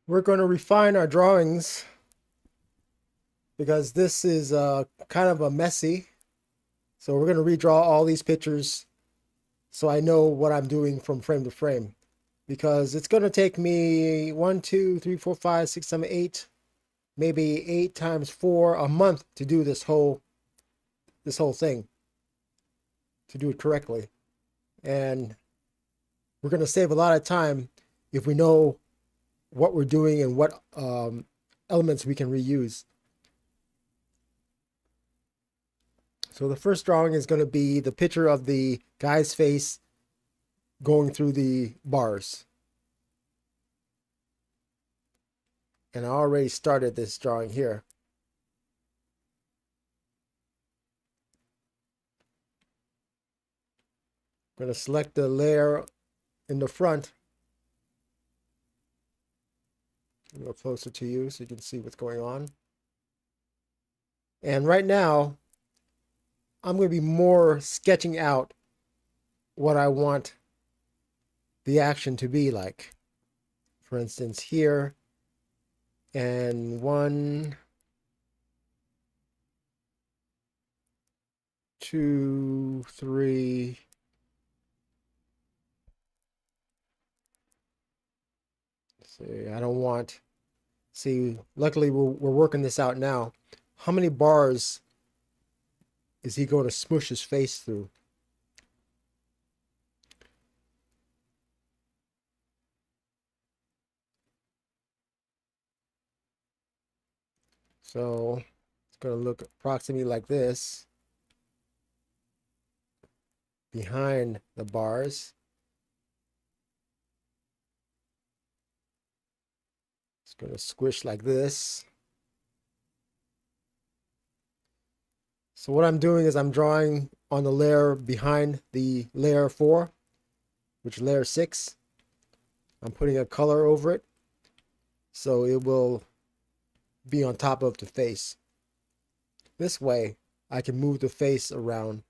We're going to refine our drawings because this is kind of a messy. So we're going to redraw all these pictures so I know what I'm doing from frame to frame. Because it's going to take me 1, 2, 3, 4, 5, 6, 7, 8, maybe 8 times 4 a month to do this whole thing, to do it correctly. And we're going to save a lot of time if we know what we're doing and what elements we can reuse. So the first drawing is going to be the picture of the guy's face going through the bars. And I already started this drawing here. I'm going to select the layer in the front. A little closer to you so you can see what's going on. And right now, I'm going to be more sketching out what I want the action to be like. For instance, here, and 1, 2, 3. See, I don't want. See, luckily we're working this out now. How many bars is he going to smush his face through? So it's going to look approximately like this behind the bars. It's going to squish like this. So what I'm doing is I'm drawing on the layer behind the layer 4, which is layer 6. I'm putting a color over it so it will be on top of the face. This way I can move the face around,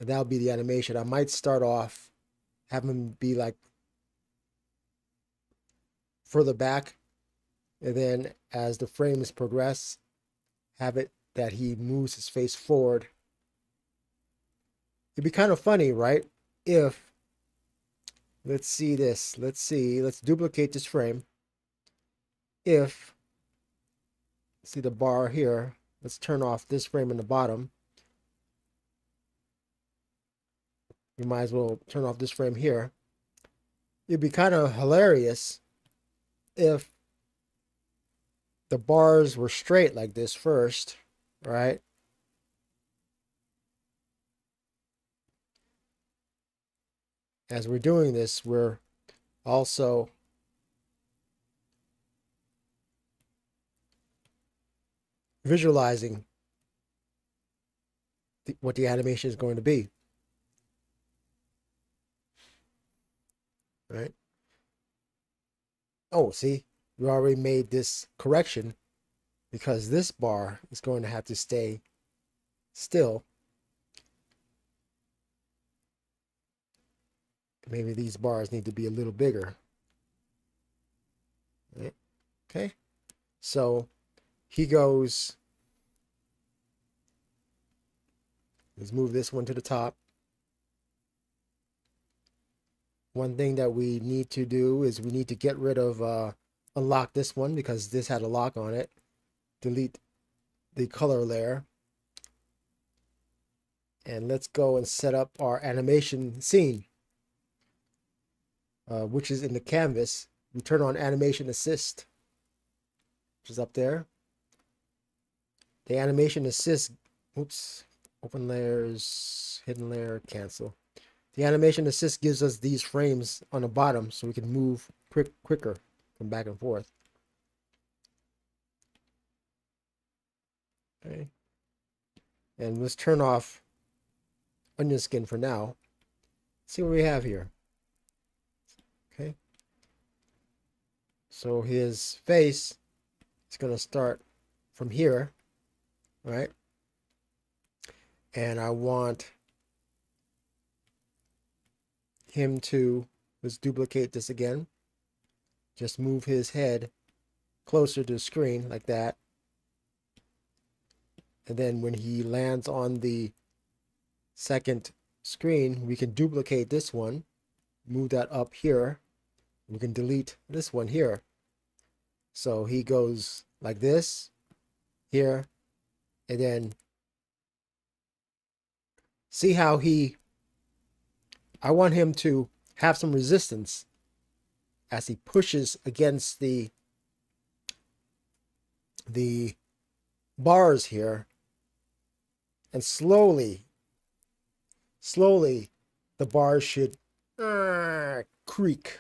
and that'll be the animation. I might start off having him be like further back, and then as the frames progress, have it that he moves his face forward. It'd be kind of funny, right? If, let's see this, let's duplicate this frame. If, see the bar here, let's turn off this frame in the bottom. We might as well turn off this frame here. It'd be kind of hilarious if the bars were straight like this first, right? As we're doing this, we're also visualizing what the animation is going to be, right? Oh, see, we already made this correction because this bar is going to have to stay still. Maybe these bars need to be a little bigger, right? Okay, so he goes, let's move this one to the top. One thing that we need to do is we need to get rid of, unlock this one because this had a lock on it. Delete the color layer. And let's go and set up our animation scene, which is in the canvas. We turn on animation assist, which is up there. The animation assist, oops, open layers, hidden layer, cancel. The animation assist gives us these frames on the bottom so we can move quicker from back and forth. Okay. And let's turn off onion skin for now. See what we have here. Okay. So his face is going to start from here, right? And I want him to, let's duplicate this again, just move his head closer to the screen like that. And then when he lands on the second screen, we can duplicate this one, move that up here. We can delete this one here. So he goes like this here, and then see how I want him to have some resistance as he pushes against the bars here, and slowly the bars should creak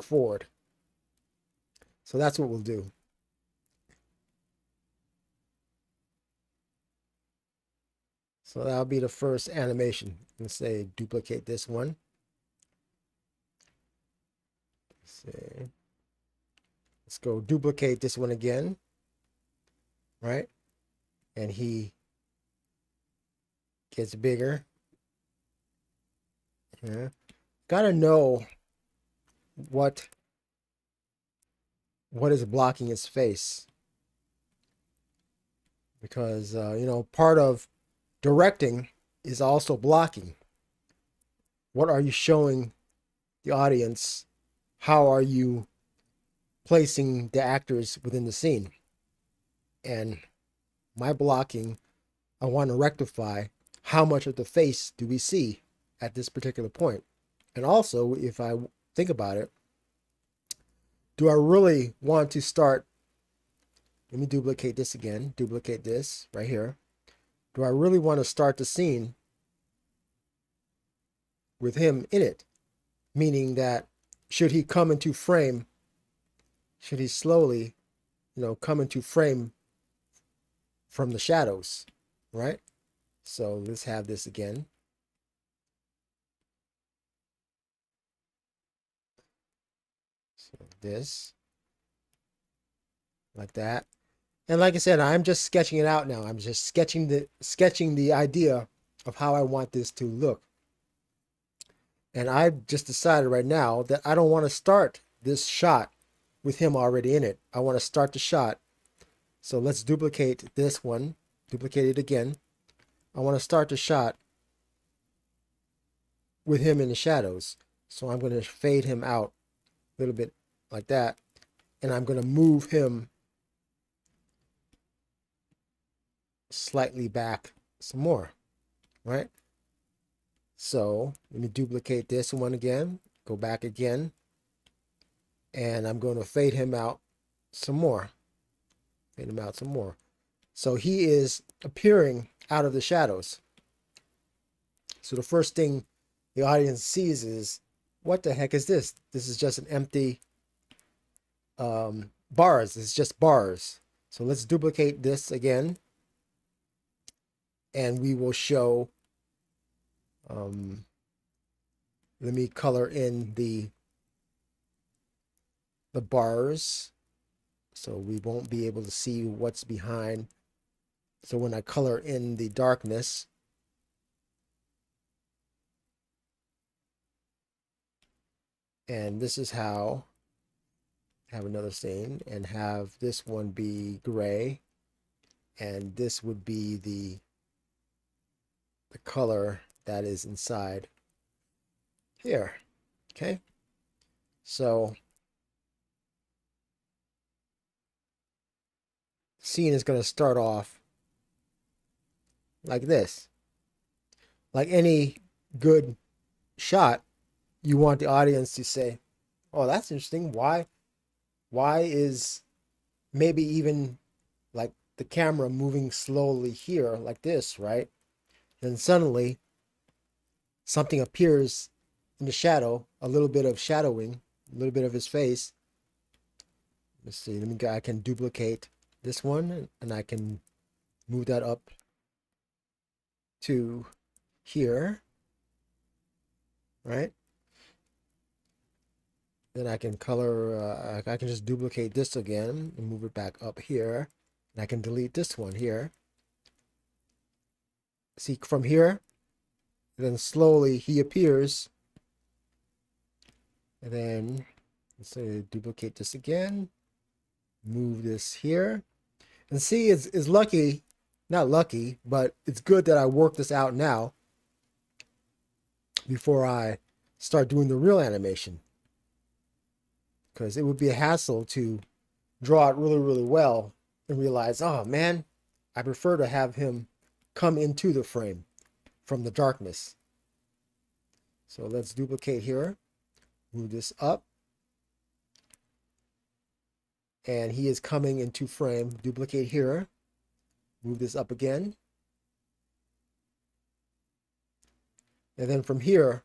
forward. So that's what we'll do. So that'll be the first animation. Let's say duplicate this one. Let's go duplicate this one again, right? And he gets bigger. Yeah. Gotta know what is blocking his face, because you know, part of directing is also blocking. What are you showing the audience? How are you placing the actors within the scene? And my blocking, I want to rectify how much of the face do we see at this particular point. And also, if I think about it, do I really want to start, let me duplicate this again, duplicate this right here. Do I really want to start the scene with him in it? Meaning that, should he come into frame, should he slowly, you know, come into frame from the shadows, right? So let's have this again. So this, like that. And like I said, I'm just sketching it out now. I'm just sketching the idea of how I want this to look. And I've just decided right now that I don't want to start this shot with him already in it. I want to start the shot. So let's duplicate this one, duplicate it again. I want to start the shot with him in the shadows. So I'm going to fade him out a little bit like that. And I'm going to move him slightly back some more, right? So let me duplicate this one again, go back again, and I'm going to fade him out some more. Fade him out some more. So he is appearing out of the shadows. So the first thing the audience sees is, what the heck is this? This is just an empty bars. It's just bars. So let's duplicate this again, and we will show, let me color in the bars so we won't be able to see what's behind. So when I color in the darkness, and this is how, have another scene and have this one be gray, and this would be the color that is inside here. Okay, so scene is going to start off like this. Like any good shot, you want the audience to say, oh, that's interesting. Why is maybe even like the camera moving slowly here like this, right? Then suddenly something appears in the shadow, a little bit of shadowing, a little bit of his face. Let's see, I can duplicate this one, and I can move that up to here, right? Then I can color, I can just duplicate this again and move it back up here. And I can delete this one here. See, from here, then slowly he appears And then let's say duplicate this again, move this here. And see, it's lucky, not lucky, but it's good that I work this out now before I start doing the real animation. Because it would be a hassle to draw it really, really well and realize, oh man, I prefer to have him come into the frame from the darkness. So let's duplicate here, move this up. And he is coming into frame. Duplicate here, move this up again. And then from here,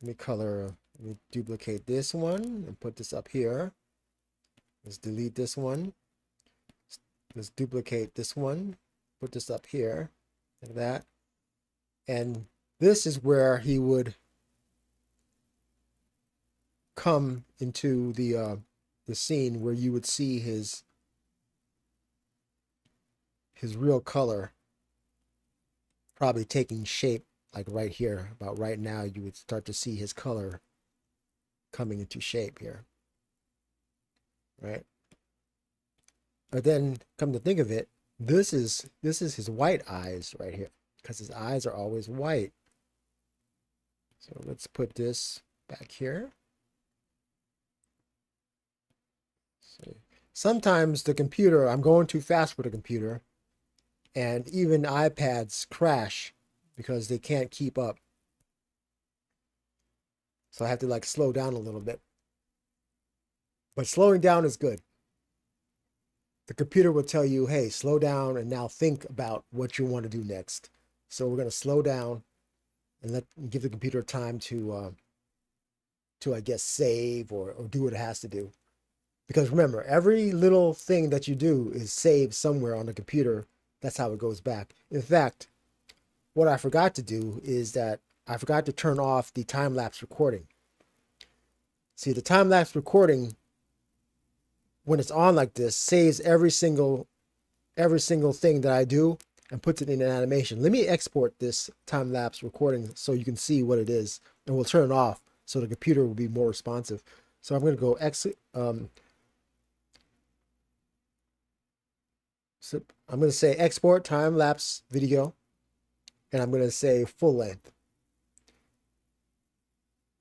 let me duplicate this one and put this up here. Let's delete this one. Let's duplicate this one, put this up here, like that. And this is where he would come into the scene where you would see his real color probably taking shape, like right here. About right now, you would start to see his color coming into shape here, right? But then, come to think of it, this is his white eyes right here, because his eyes are always white. So let's put this back here. So sometimes the computer, I'm going too fast for the computer, and even iPads crash because they can't keep up. So I have to like slow down a little bit. But slowing down is good. The computer will tell you, hey, slow down and now think about what you want to do next. So we're going to slow down and give the computer time to I guess, save or do what it has to do. Because remember, every little thing that you do is saved somewhere on the computer. That's how it goes back. In fact, what I forgot to do is that I forgot to turn off the time-lapse recording. See, the time-lapse recording, when it's on like this, saves every single thing that I do and puts it in an animation. Let me export this time-lapse recording so you can see what it is, and we'll turn it off so the computer will be more responsive. So I'm going to go exit. So I'm going to say export time-lapse video, and I'm going to say full length.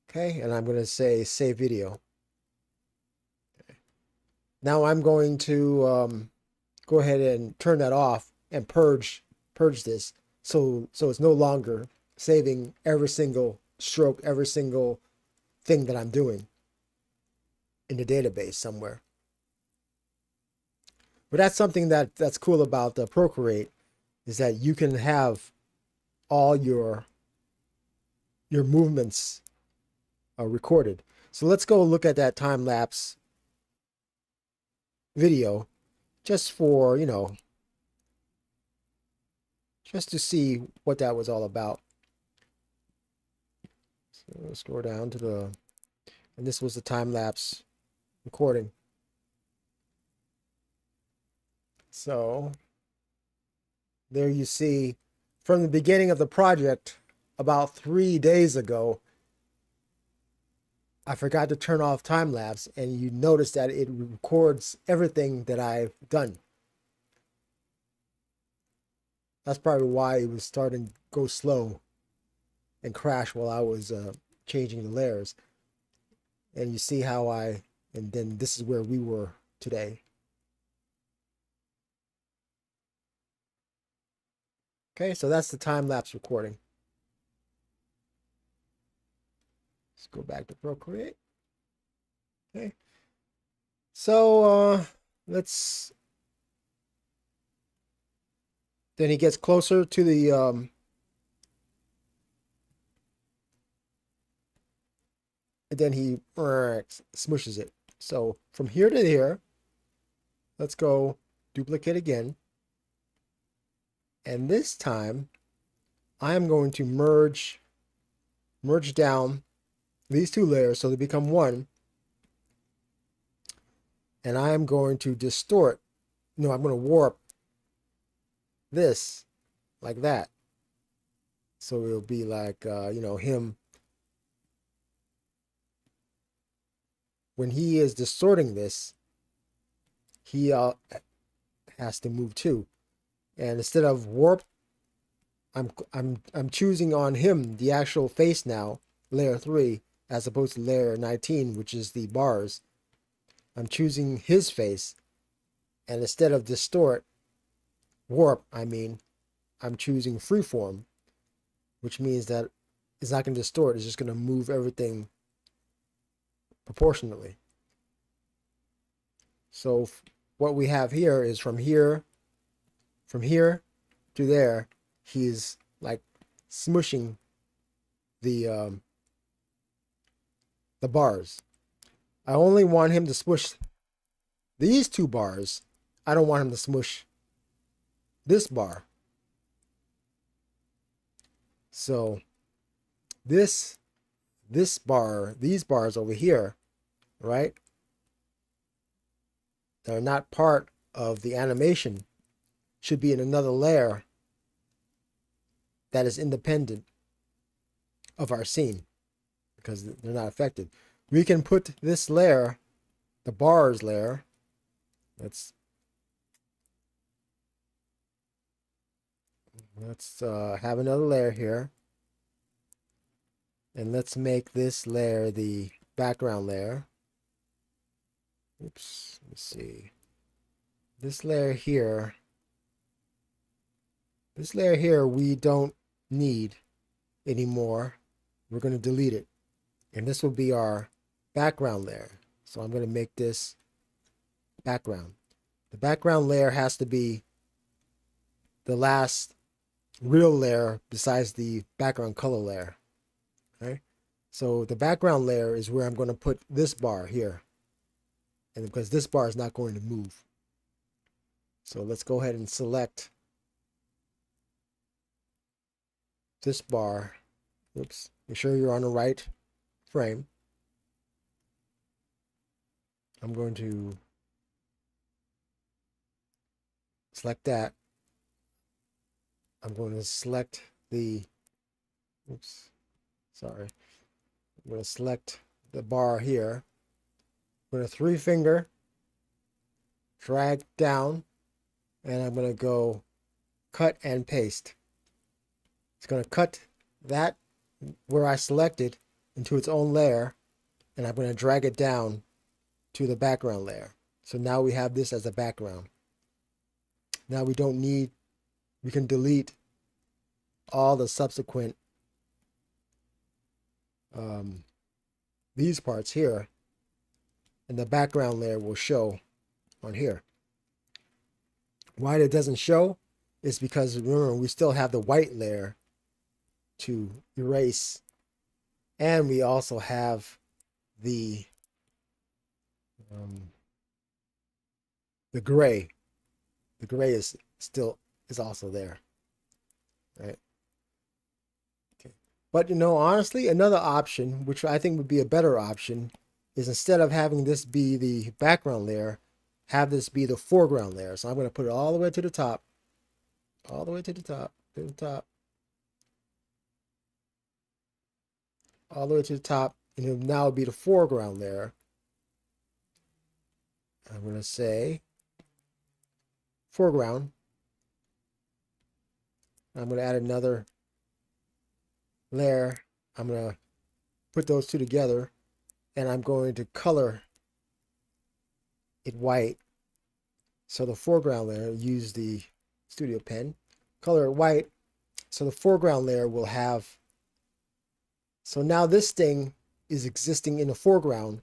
Okay, and I'm going to say save video. Okay. Now I'm going to go ahead and turn that off and purge this, so it's no longer saving every single stroke, every single thing that I'm doing in the database somewhere. But that's something that's cool about the Procreate, is that you can have all your movements recorded. So let's go look at that time-lapse video just for, just to see what that was all about. So let's scroll down to and this was the time-lapse recording. So there you see, from the beginning of the project, about 3 days ago, I forgot to turn off time-lapse, and you notice that it records everything that I've done. That's probably why it was starting to go slow and crash while I was changing the layers. And you see how and then this is where we were today. Okay, so that's the time-lapse recording. Let's go back to Procreate. Okay. So then he gets closer to the and then he smushes it. So from here to here, let's go duplicate again. And this time, I am going to merge down these two layers so they become one. And I am going to distort, I'm going to warp this like that. So it'll be like, him when he is distorting this, he has to move too. And instead of warp, I'm choosing on him the actual face now, layer 3, as opposed to layer 19, which is the bars. I'm choosing his face, and instead of warp, I'm choosing freeform, which means that it's not going to distort, it's just going to move everything proportionately. So what we have here is from here to there, he's like smushing the bars. I only want him to smush these two bars. I don't want him to smush this bar. So these bars over here, right? They're not part of the animation, should be in another layer that is independent of our scene because they're not affected. We can put this layer, the bars layer, let's have another layer here, and let's make this layer the background layer. Oops, let's see. This layer here we don't need anymore. We're going to delete it. And this will be our background layer. So I'm going to make this background. The background layer has to be the last real layer besides the background color layer. Okay? So the background layer is where I'm going to put this bar here. And because this bar is not going to move. So let's go ahead and select this bar. Oops. Make sure you're on the right frame. I'm going to select that. I'm going to select the, oops, sorry. I'm going to select the bar here. I'm going to 3-finger, drag down, and I'm going to go cut and paste. It's going to cut that where I selected into its own layer, and I'm going to drag it down to the background layer. So now we have this as a background. Now we can delete all the subsequent these parts here, and the background layer will show on here. Why it doesn't show is because, remember, we still have the white layer to erase, and we also have the gray. The gray is also there, right? Okay. But honestly, another option, which I think would be a better option, is instead of having this be the background layer, have this be the foreground layer. So I'm going to put it all the way to the top, all the way to the top, all the way to the top, and it'll now be the foreground layer. I'm going to say foreground. I'm going to add another layer. I'm going to put those two together, and I'm going to color it white. So the foreground layer, use the studio pen, color it white. So the foreground layer will have, so now this thing is existing in the foreground,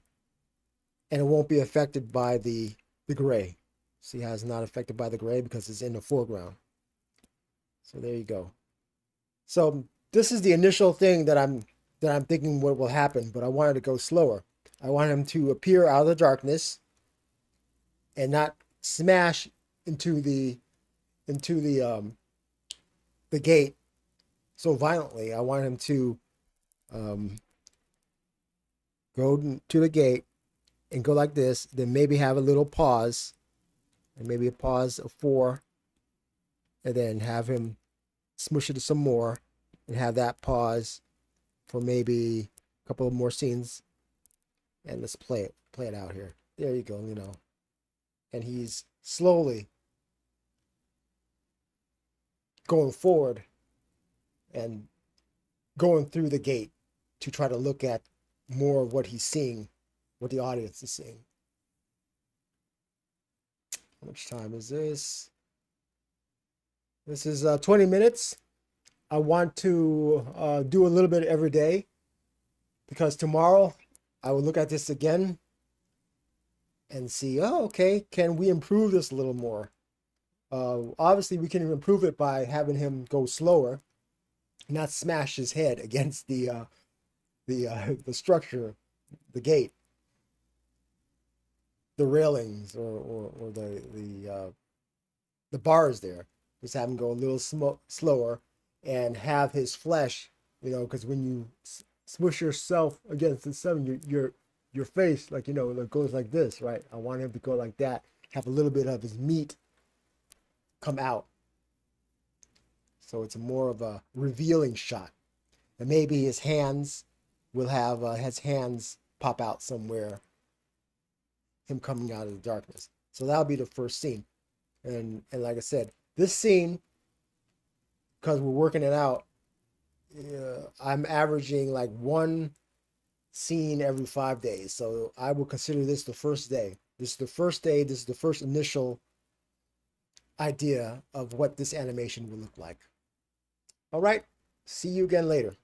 and it won't be affected by the gray. See how it's not affected by the gray because it's in the foreground. So there you go. So this is the initial thing that I'm thinking what will happen, but I wanted to go slower. I want him to appear out of the darkness and not smash into the gate so violently. I want him to go to the gate and go like this, then maybe have a little pause, and maybe a pause of 4, and then have him smush it some more and have that pause for maybe a couple of more scenes, And let's play it out here. There you go, and he's slowly going forward and going through the gate to try to look at more of what he's seeing, what the audience is seeing. How much time is this? This is 20 minutes. I want to do a little bit every day, because tomorrow I will look at this again and see, oh, okay, can we improve this a little more? Obviously, we can improve it by having him go slower, not smash his head against the structure, the gate, the railings, or the bars there. Just have him go a little slower, and have his flesh, because when you smush yourself against the sun, your face, like, it goes like this, right? I want him to go like that, have a little bit of his meat come out. So it's more of a revealing shot. And maybe his hands will have his hands pop out somewhere, him coming out of the darkness. So that'll be the first scene. And like I said, this scene, because we're working it out, I'm averaging like one scene every 5 days. So I will consider this the first day. This is the first day. This is the first initial idea of what this animation will look like. All right. See you again later.